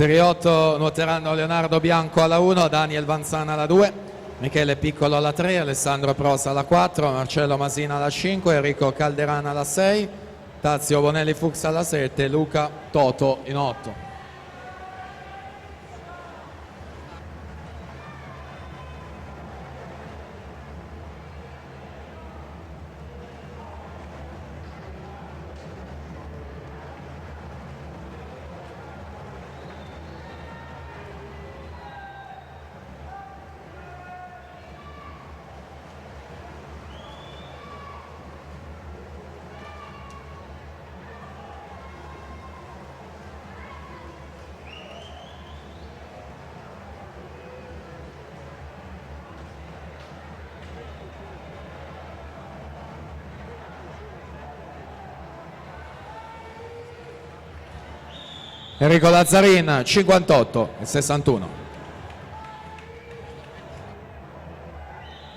Serie 8 nuoteranno Leonardo Bianco alla 1, Daniel Vanzana alla 2, Michele Piccolo alla 3, Alessandro Prosa alla 4, Marcello Masina alla 5, Enrico Calderana alla 6, Tazio Bonelli Fuchs alla 7, Luca Toto in 8. Enrico Lazzarin 58 e 61.